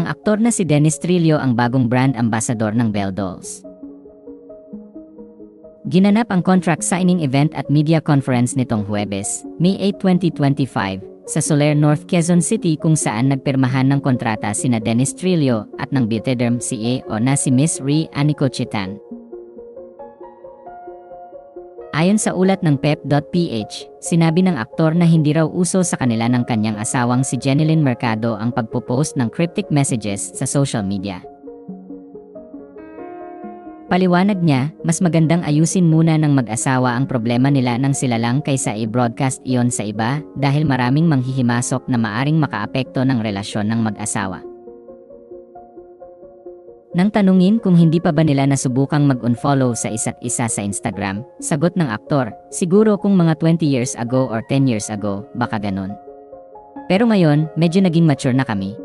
Ang aktor na si Dennis Trillo ang bagong brand ambassador ng Belle Dolls. Ginanap ang contract signing event at media conference nitong Huwebes, May 8, 2025, sa Soler, North Quezon City kung saan nagpirmahan ng kontrata sina Dennis Trillo at ng Beautyderm CEO na si Miss Rhea Anico-Chitan. Ayon sa ulat ng pep.ph, sinabi ng aktor na hindi raw uso sa kanila ng kanyang asawang si Jeneline Mercado ang pagpo-post ng cryptic messages sa social media. Paliwanag niya, mas magandang ayusin muna ng mag-asawa ang problema nila nang sila lang kaysa i-broadcast iyon sa iba dahil maraming manghihimasok na maaring makaapekto ng relasyon ng mag-asawa. Nang tanungin kung hindi pa ba nila nasubukang mag-unfollow sa isa't isa sa Instagram, sagot ng aktor, siguro kung mga 20 years ago or 10 years ago, baka ganun. Pero ngayon, medyo naging mature na kami.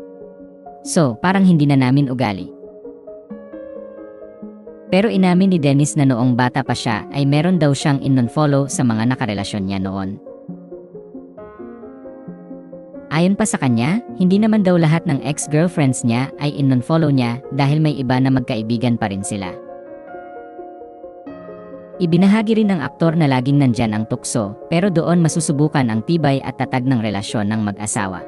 So, parang hindi na namin ugali. Pero inamin ni Dennis na noong bata pa siya ay meron daw siyang in-unfollow sa mga nakarelasyon niya noon. Ayon pa sa kanya, hindi naman daw lahat ng ex-girlfriends niya ay in-unfollow niya dahil may iba na magkaibigan pa rin sila. Ibinahagi rin ng aktor na laging nandyan ang tukso, pero doon masusubukan ang tibay at tatag ng relasyon ng mag-asawa.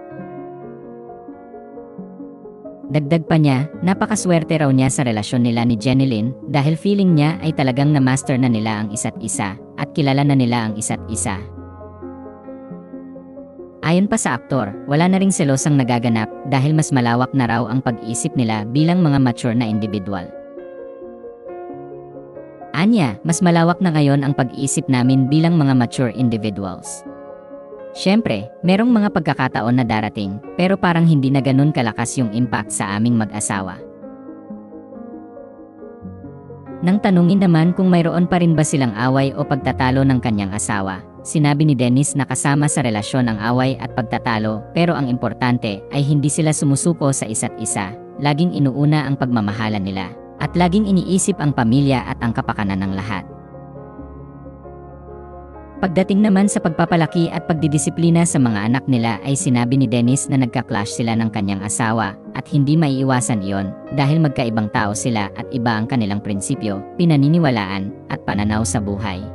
Dagdag pa niya, napakaswerte raw niya sa relasyon nila ni Jeneline dahil feeling niya ay talagang na-master na nila ang isa't isa at kilala na nila ang isa't isa. Ayon pa sa aktor, wala na ring selosang nagaganap dahil mas malawak na raw ang pag-iisip nila bilang mga mature na individual. Anya, mas malawak na ngayon ang pag-iisip namin bilang mga mature individuals. Siyempre, merong mga pagkakataon na darating, pero parang hindi na ganun kalakas yung impact sa aming mag-asawa. Nang tanungin naman kung mayroon pa rin ba silang away o pagtatalo ng kanyang asawa, sinabi ni Dennis na kasama sa relasyon ang away at pagtatalo, pero ang importante ay hindi sila sumusuko sa isa't isa, laging inuuna ang pagmamahalan nila, at laging iniisip ang pamilya at ang kapakanan ng lahat. Pagdating naman sa pagpapalaki at pagdidisiplina sa mga anak nila ay sinabi ni Dennis na nagka-clash sila ng kanyang asawa at hindi maiiwasan iyon dahil magkaibang tao sila at iba ang kanilang prinsipyo, pinaniniwalaan at pananaw sa buhay.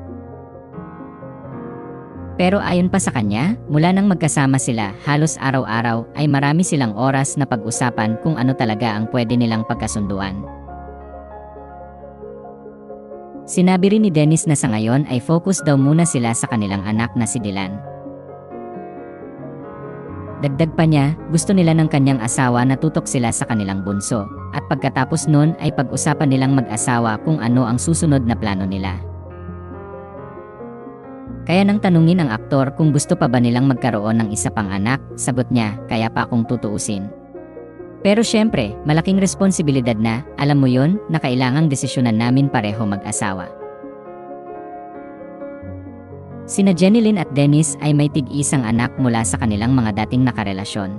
Pero ayon pa sa kanya, mula nang magkasama sila halos araw-araw ay marami silang oras na pag-usapan kung ano talaga ang pwede nilang pagkasunduan. Sinabi rin ni Dennis na sa ngayon ay focus daw muna sila sa kanilang anak na si Dylan. Dagdag pa niya, gusto nila ng kanyang asawa na tutok sila sa kanilang bunso, at pagkatapos nun ay pag-usapan nilang mag-asawa kung ano ang susunod na plano nila. Kaya nang tanungin ang aktor kung gusto pa ba nilang magkaroon ng isa pang anak, sagot niya, kaya pa akong tutuusin. Pero syempre, malaking responsibilidad na, alam mo yon, na kailangang desisyonan namin pareho mag-asawa. Sina Jeneline at Dennis ay may tig-isang anak mula sa kanilang mga dating nakarelasyon.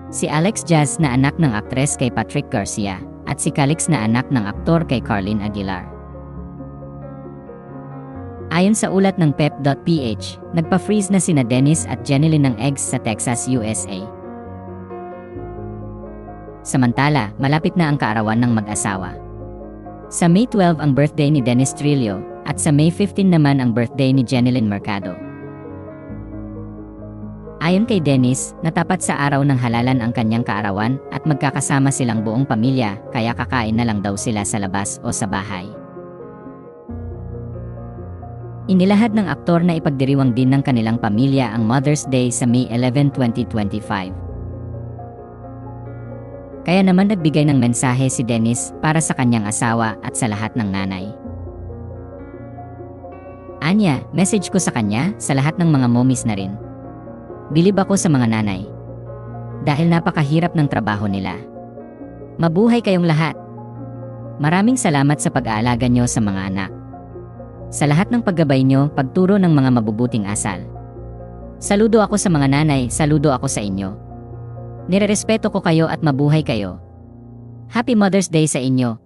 Si Alex Jazz na anak ng aktres kay Patrick Garcia, at si Calix na anak ng aktor kay Carlin Aguilar. Ayon sa ulat ng pep.ph, nagpa-freeze na sina Dennis at Jeneline ng eggs sa Texas, USA. Samantala, malapit na ang kaarawan ng mag-asawa. Sa May 12 ang birthday ni Dennis Trillo, at sa May 15 naman ang birthday ni Jeneline Mercado. Ayon kay Dennis, natapat sa araw ng halalan ang kanyang kaarawan at magkakasama silang buong pamilya, kaya kakain na lang daw sila sa labas o sa bahay. Inilahad ng aktor na ipagdiriwang din ng kanilang pamilya ang Mother's Day sa May 11, 2025. Kaya naman nagbigay ng mensahe si Dennis para sa kanyang asawa at sa lahat ng nanay. Anya, message ko sa kanya, sa lahat ng mga mommies na rin. Bilib ako sa mga nanay. Dahil napakahirap ng trabaho nila. Mabuhay kayong lahat. Maraming salamat sa pag-aalaga nyo sa mga anak. Sa lahat ng paggabay nyo, pagturo ng mga mabubuting asal. Saludo ako sa mga nanay, saludo ako sa inyo. Nirerespeto ko kayo at mabuhay kayo. Happy Mother's Day sa inyo.